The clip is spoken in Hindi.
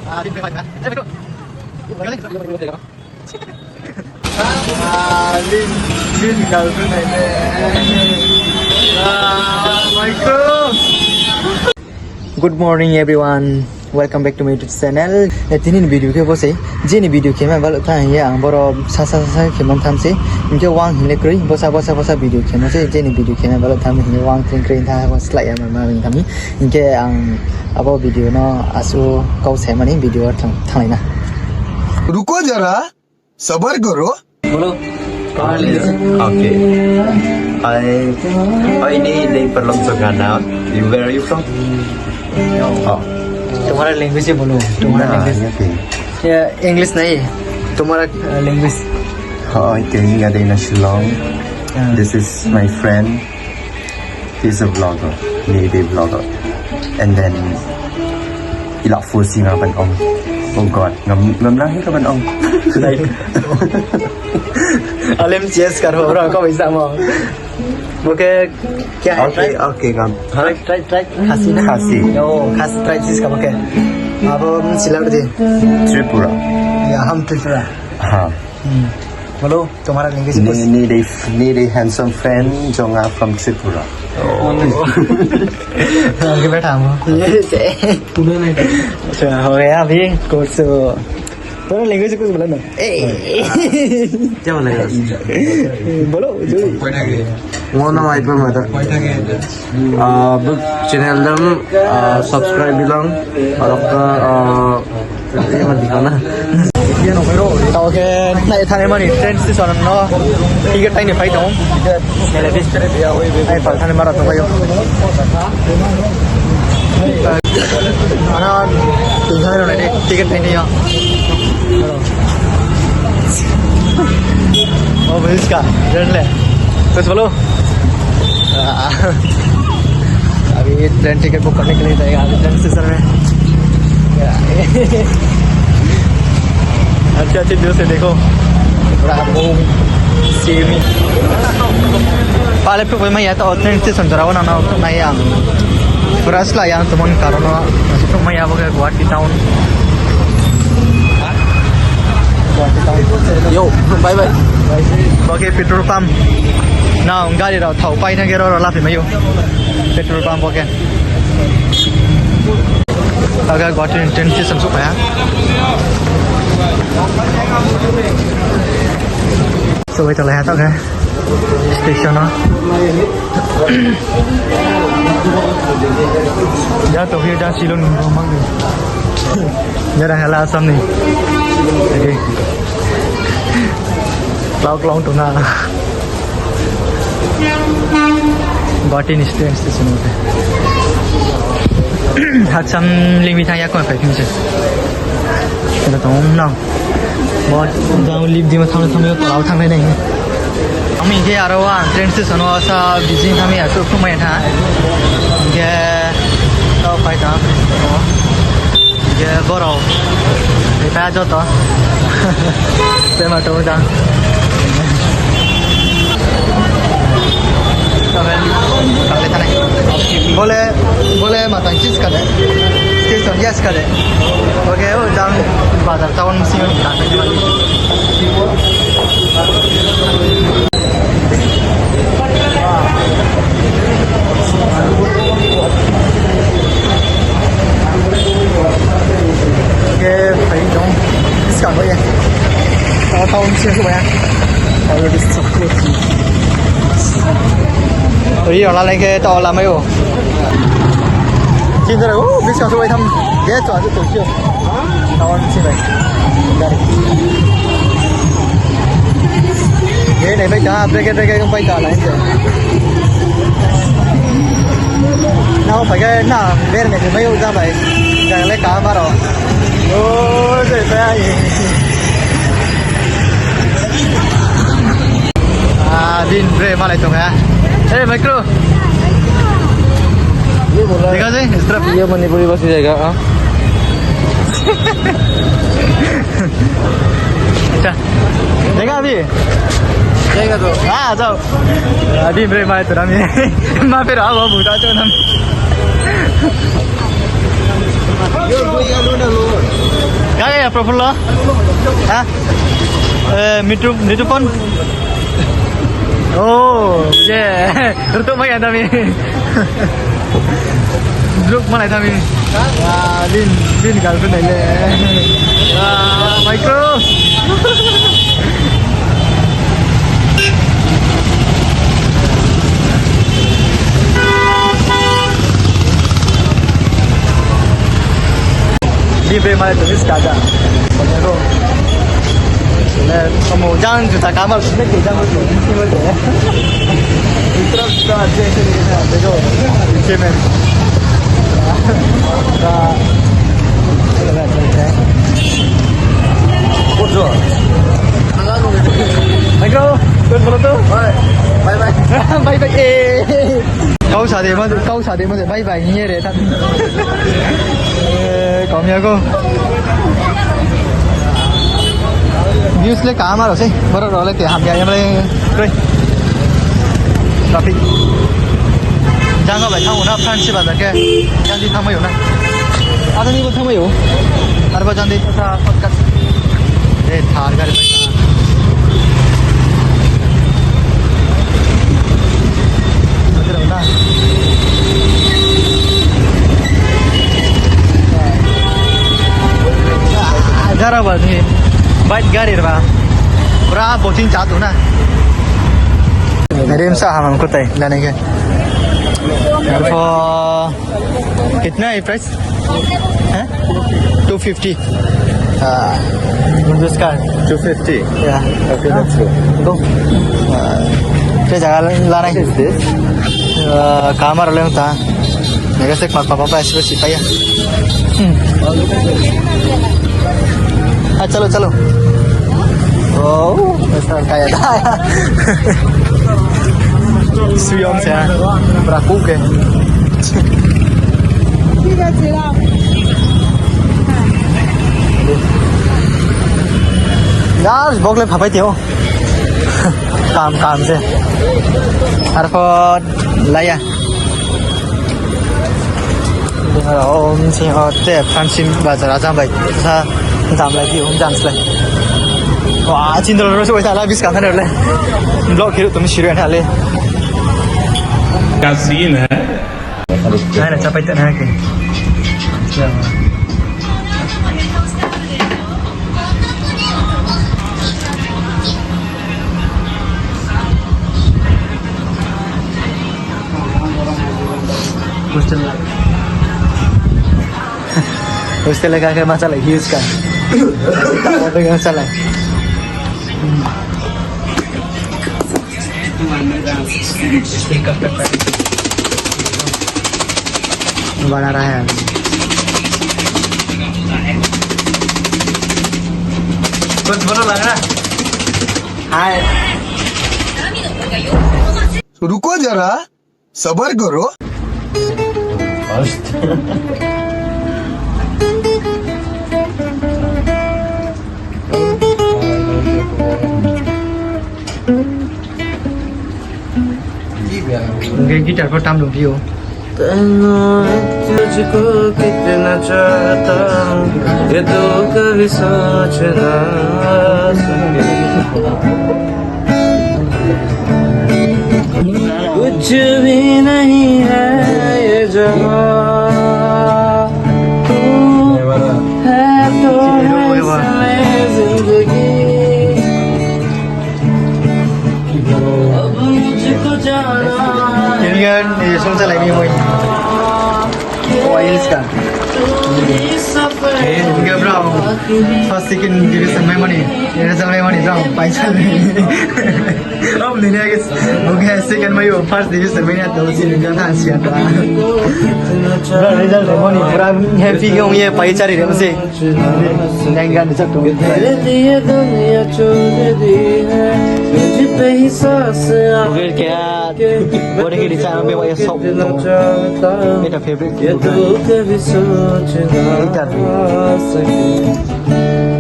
Din pre mana? Betul. Din kalau tu ni. Michael. Good morning everyone. Welcome back to my YouTube channel. Tinin video ke bose. Jeni video ke मैं बाल था ये आंबरो सासा के मन थाम से इनके वांग हिले करी बोसा video ke मसे jeni video ke मैं बाल थाम हिले वांग kering था बस लाया मैं थामी इनके अब video ना आसु कौ से मनी video थाम ना रुको जरा सबर करो बोलो Okay. Ini Perlong Sogana. Where are you from? Oh. तुम्हारा लैंग्वेज बोलो तुम्हारा लैंग्वेज या इंग्लिश नहीं तुम्हारा language Hi, Kenny Adena Shillong. This is my friend. He's a vlogger, native vlogger. And then ilak fusi ngaban ong. Oh God, ngam lang ka ban ong. Like अलम चेस करो और को पैसा मो ओके क्या है Okay, ngam. ट्राई खासी ना Khasi. ओ खास ट्राई चीज का ओके अब हम सिलवट दे Tripura. या हम त्रिपुरा हाँ. बोलो तुम्हारा language Need a handsome friend, Jonga from Tripura. आगे बैठा हम ये से अच्छा हो गया अभी कोर्स तुम्हारा लैंग्वेज कुछ बोला ना क्या बोलेगा? बोलो जो Ngono ay pa mata. Book channel dam subscribe bilang arok ka yang di kana. ये नो मेरो ओके नाइ थाने मानि ट्रेन स्टेशन न टिकट टाइम फाइ दं मेले बिस करे बिया ओइ आइ फाल थाने मारा त भयो ana tinggal ro नै टिकट नै यो ओ भइस का ट्रेन ले कुछ बोलो अभी ट्रेन टिकट बुक करने के लिए जाएगा अभी ट्रेन स्टेशन में अच्छे अच्छे व्यू से देखो ब्रावो सीमी पाले पे कोई मैं या तो ट्रेन स्टेशन जरा ना ना या बरस ला या तो मन कारण तो मैं या बगे गुवाहाटी टाउन यो bye bye okay petrol pump ना गाड़ी रा थाउ पाइ ना गेरो ला फे मयो पेट्रोल पंप ओके अगर गुवाहाटी ट्रेन स्टेशन सु पाया so bây giờ lại tao cái station nó giờ tàu kia đang xí luôn không mang được giờ đang là xong này đây cloud cloud tụi nó Guwahati train station होते hạt xăm linh vi thang ya còn phải phim chứ cái đó không nào बहुत जाऊँ लिप दी में थामे थामे तो लाउ थामे नहीं हम इनके यार वो ट्रेन से सुनो ऐसा बिजी थामे यार तो मैं था इनके तो फाइट था इनके बोरो ये पैसा जो तो पेमेंट हो जा काले थाने बोले माता चीज का दे स्टेशन यस का दे ओके वो जान बाजार टाउन मुसी में जाने वाली ओके भाई जाऊँ इसका कोई है टाउन मुसी में क्या और ये सब कुछ तो ये वाला लेके तो वाला में वो 진짜로 미스가 소리 담 예죠 아주 좋죠 나온 집에 ये नहीं भाई जहाँ break cũng phải trả lại chứ nào phải cái nào bên này thì mấy ông ra vậy chẳng lấy cá mà rồi ôi trời ơi din bre mà lại tung ha ê micro देखा जी इस तरफ ये मणिपुरी बस जाएगा अच्छा देखा अभी जाएगा तो हाँ जाओ अभी ब्रे मारे तो हम माँ फिर आओ भूता चो हम प्रफुल्ल हाँ मिट्टुपन oh yeah untuk main kami duduk mana kami wah Lin girlfriend này le wah Micro đi về mai tuh sekada Micro kamu jangan juta kamar sudah kita mau ini boleh terus kita aja ini begitu cemen Bonjour. Micro, quên follow tu. Bye bye. Bye bye. Câu sao để mà bye bye như thế thật. Có nhiều cô. Views ले काम आ रहा है बड़ा रोले के हम यहाँ ले कोई traffic jangan बैठा हो ना फ्रेंड्स बात है jangan थमा हो ना ada nih थमा हो हर बार jangan था podcast थार कर बैठा जरा बात है बाइक गाड़ी रहा पूरा बोटिंग चाहता ना रेम सा हम को तय लाने के कितना है प्राइस हैं 250 जिसका 250 या ओके लेट्स गो क्या जगह लाना है काम आ रहा है था मेरे से पापा ऐसे सिपाही हाँ चलो चलो oh ऐसा kayak dah suyong saya beraku ke यार बोगले भापाई थियो काम से harfot laya om si hote Fransim bazar aja baik sa jam lagi om jam selai wah cinta terus wes ala bis kangen le blog kiri तुम शुरू है ले क्या सीन है है ना चापाई तक है के hostel lagi kan masalah hius kan apa yang salah बना रहा है कुछ बोलो लग रहा हाय रुको जरा सबर करो गिटार पर टाइम लूंगी हो तुझको कितना चाहता हूँ ये तो कभी सोच ना सके कुछ भी नहीं है ये जहाँ तू है तो है जिंदगी अब मुझको जाना ini kan soalnya lagi mau oils kan ini brown first second division memory result memory brown paisal अब नहीं है कि मुझे second में यो first division में आता है उसी ने जाना सिया था result memory पूरा happy क्यों ये पाइचारी रे मुझे लहंगा नहीं सकता तेरे दिए दुनिया छोड़ दी है मुझ पे ही सांस फिर क्या बोले कि डिजाइन में वो ये सब चाहता मेरा फेवरेट ये तो कभी सोच ना सके